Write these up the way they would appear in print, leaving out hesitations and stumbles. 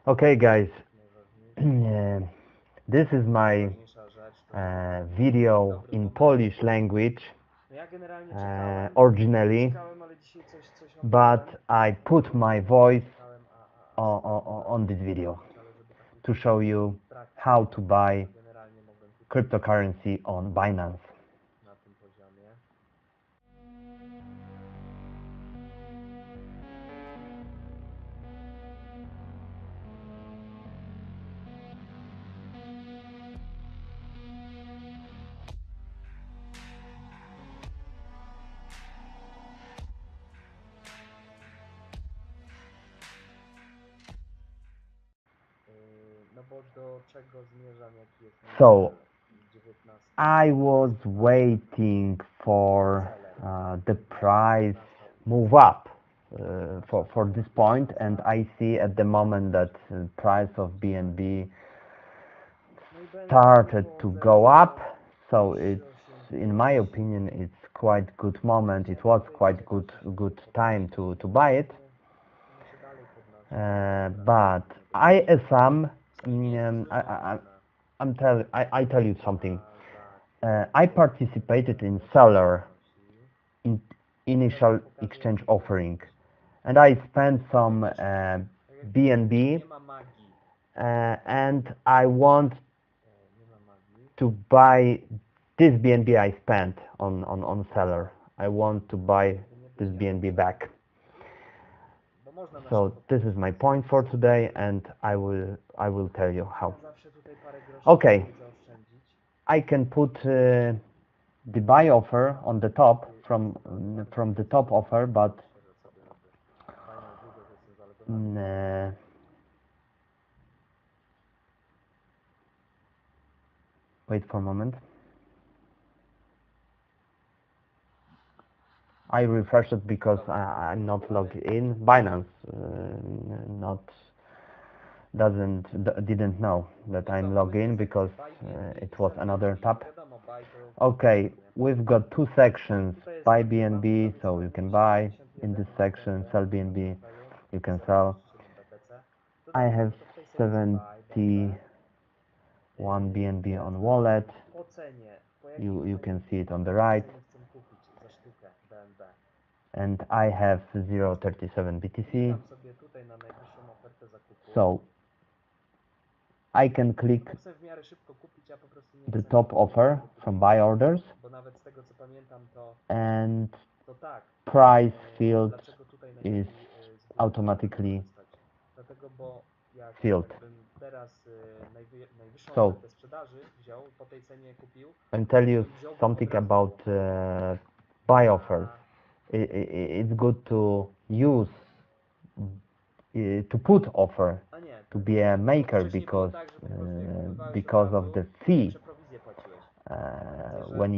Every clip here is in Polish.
Okay, guys, this is my video in Polish language originally, but I put my voice on this video to show you how to buy cryptocurrency on Binance. So I was waiting for the price move up for this point, and I see at the moment that price of BNB started to go up. So it's, in my opinion, it's quite good moment. It was quite good time to buy it. But I assume, I tell you something. I participated in seller in initial exchange offering, and I spent some BNB, and I want to buy this BNB I spent on seller. I want to buy this BNB back. So this is my point for today, and I will tell you how. Okay, I can put the buy offer on the top from the top offer, but wait for a moment. I refreshed it because I'm not logged in. Binance not didn't know that I'm logged in because it was another tab. Okay, we've got two sections: buy BNB, so you can buy in this section; sell BNB, you can sell. I have 71 BNB on wallet. You can see it on the right. And I have 0.37 BTC. So I can click the top offer from buy orders, and price field is automatically filled. So I'll tell you something about buy offers. It's good to use to put offer to be a maker because of the fee. When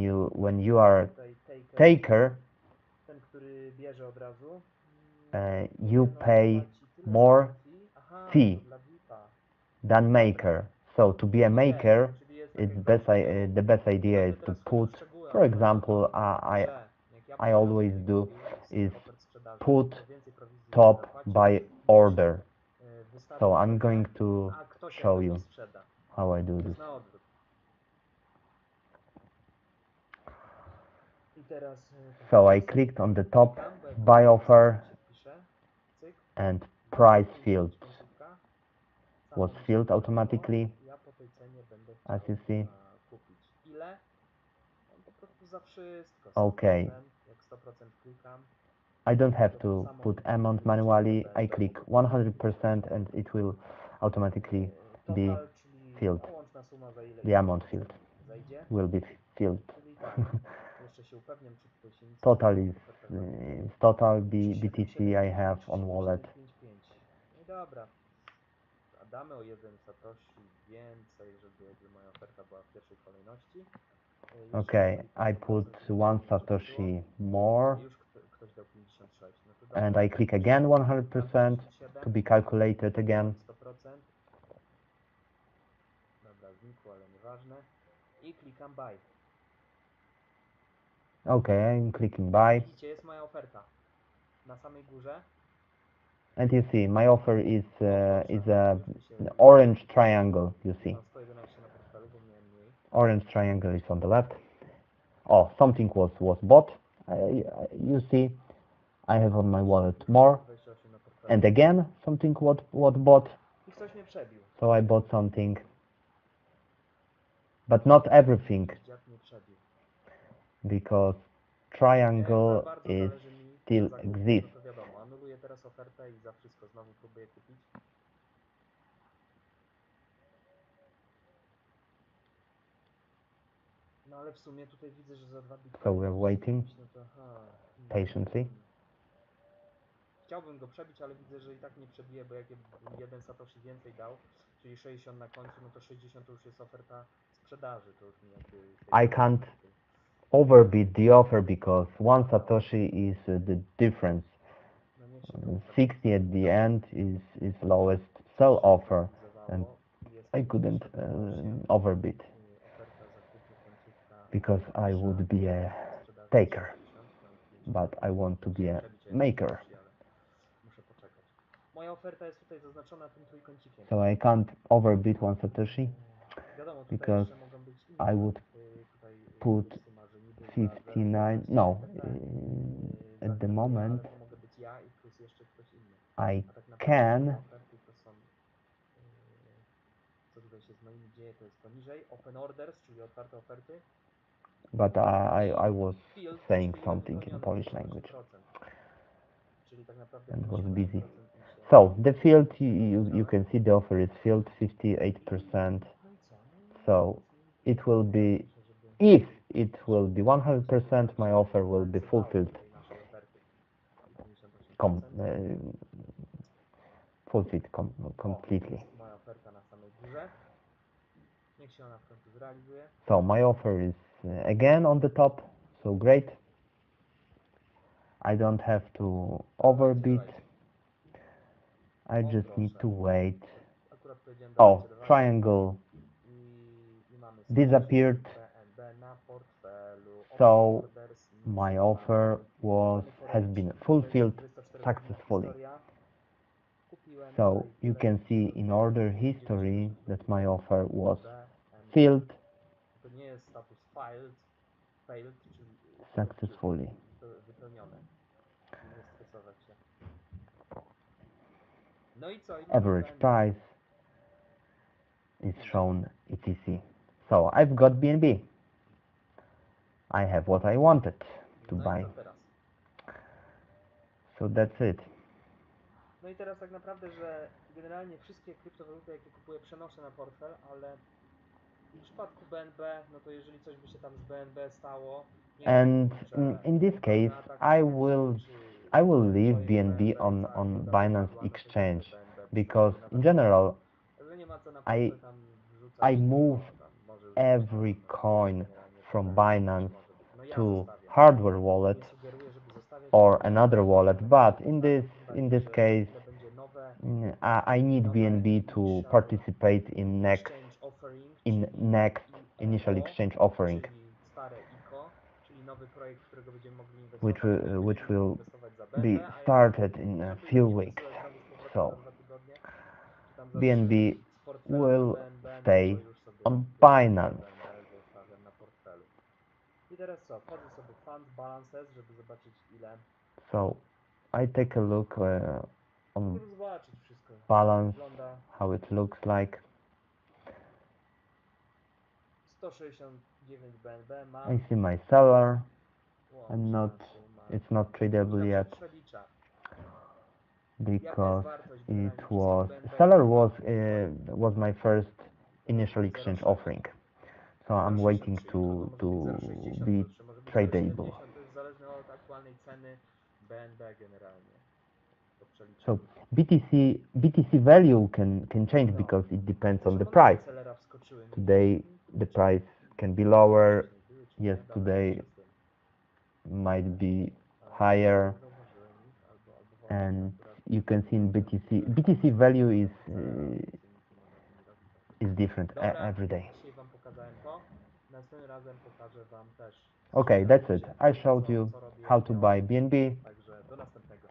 you are taker, you pay more fee than maker. So to be a maker, the best idea is to put, for example, I always do is put top by order. So I'm going to show you how I do this. So I clicked on the top buy offer, and price field was filled automatically, as you see. Okay, I don't have to put amount manually. I click 100% and it will automatically be filled. The amount field will be filled. Total is total BTC I have on wallet. Okay, I put one Satoshi more, and I click again 100% to be calculated again. Okay, I'm clicking buy. And you see, my offer is proszę, a już mi się orange triangle. You see, mam 111 na portfelu, bo miałem mniej. orange triangle is on the left. Oh, something was bought. You see, I have on my wallet more, 128 na portfelu. and again something what bought. I ktoś mnie przebił. So I bought something, but not everything, Jakiś dziad mnie przebił. because Jak za triangle bardzo is zależy mi na still zakupie, no exists. to wiadomo, anuluję teraz ofertę i za wszystko znowu próbuję kupić. No ale w sumie tutaj widzę, że za 2 So bitcoiny we're możesz się waiting kupić, no to patiently. Chciałbym go przebić, ale widzę, że i tak nie przebiję, bo jak jeden Satoshi więcej dał, czyli 60 na końcu, no to 60 to już jest oferta sprzedaży, to już mi jakby I tej can't różnicy overbid the offer because nie one dawało. Satoshi is the difference. No niech się tą ofertą 60 at the zastanowi. end is lowest sell Się offer, and zaktualizowało i jest I couldn't 58 overbid oferta zakupu końcówka because I najniższa, would be a sprzedaży jest taker, 60, mam 5 but I want to chcę be się a przebić o jeden maker. Satoshi, ale muszę poczekać. Moja oferta jest tutaj zaznaczona tym trójkącikiem. So I can't overbid one Satoshi Wiadomo, tutaj because jeszcze mogą być I inne would tutaj put suma, że niby za 59. 0,11 No, ETP at the zakupuję, ale moment to mogę być ja i plus jeszcze ktoś inny. I A tak naprawdę moje can, oferty to są, co tutaj się z moimi dzieje, to jest poniżej Open Orders, czyli otwarte oferty but I i was Field, saying czyli something in wypełnione Polish language 58%. Czyli tak naprawdę and was busy. 58% mi się So the field, you zgadza. can see the offer is filled 58%. No i co? No i So nic mi it will pozostaje, be, muszę, żeby if it will be żeby 100%, my się offer will be zrealizowało fulfilled, tej naszej oferty. I com, 58%. uh, fulfilled O, completely. jest moja oferta na samej górze. Niech się ona w końcu zrealizuje. So my offer is again on the top. So great. I don't have to Dawajcie, overbid. dawajcie. I O just need proszę. to wait. Akurat powiedziałem Oh, dawajcie, dawajcie. triangle I mamy 160 disappeared. BNB na portfelu. Open So orders, nic my nie ma. offer Plany has forexu, been to jest fulfilled 24-godzinowa successfully. historia. Kupiłem, no So i you tyle. can see in order 190 history doszedł do that my plusa. offer was BNB. filled To nie jest status failed, czyli failed, czy successfully. wypełnione. Czyli nie stresować się. No i co? I mamy Average BNB. price is I co? shown etc. So I've got BNB. I have what I wanted to No i buy. co teraz? So that's it. No i teraz tak naprawdę, że generalnie wszystkie kryptowaluty, jakie kupuję, przenoszę na portfel, ale w przypadku BNB, no to jeżeli coś by się tam z BNB stało, nie wiem, And kurczę, in this totalny case, atak I śmierci, will czy I will leave projekt BNB BNB i on cała on giełda by Binance padła, no to i exchange tak BNB because przejdzie na in portfel. general Także nie ma co na I portfel tam I wrzucać, move tylko tam może już gdzieś tam every coin generalnie from zostawiać, to też Binance może być. No ja to zostawiam. hardware wallet Nie sugeruję, żeby zostawiać, or ale another wallet, ja but bym in zostawił, tym in bardziej, this że za case chwilę będzie I need nowe BNB to initial participate exchange offering, in czyli next initial IEO, exchange offering, czyli stare ICO, czyli nowy projekt, w którego będziemy mogli which inwestować, will, czyli which będziemy mogli will inwestować za be BNB, a ja nie chcę, started in a żeby few nie weeks. wysyłać znowu z powrotem za So 2 tygodnie, czy tam za 3 BNB z portfela na will BNB, no to stay już sobie on kupię BNB, Binance. BNB zostawiam na portfelu. I teraz co, wchodzę sobie w Fund Balances, żeby zobaczyć ile, So I take a look on żeby zobaczyć wszystko, jak to balance, wygląda. how it looks like. 169 BNB I mam, see my seller and not łączna suma, it's not już tradable nam się yet przelicza. Jaka jest because wartość it generalnie wszystkich was BNB, seller które mam na portfelu? was my first To jest initial exchange 0,6. offering. So I'm waiting 0,63 już, albo może być to 0,60 be pojutrze, może być tradable. 0,70, to jest zależne od aktualnej ceny BNB generalnie, po So przeliczeniu. BTC value can change No, because it depends widzę, on że the monety price. Cellera wskoczyły mi. Today the Kurczę, price can be nie wiem czy lower. wcześniej były, czy Yes, nie, daleko today przyszedłem. might be Ale no higher, nie zauważyłem ich, albo właśnie and akurat you can see in wróciłem BTC. tutaj BTC value do tego Cellera, więc nic nie mogę z nimi robić is praktycznie. different Dobra, every day. dzisiaj Wam pokazałem to. Następnym razem pokażę Wam też, Okay, that's it. gdzie, I showed co, you co robię, how jak to buy działam. BNB. Także do następnego.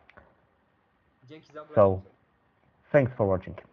Dzięki za So oglądnięcie. thanks for watching.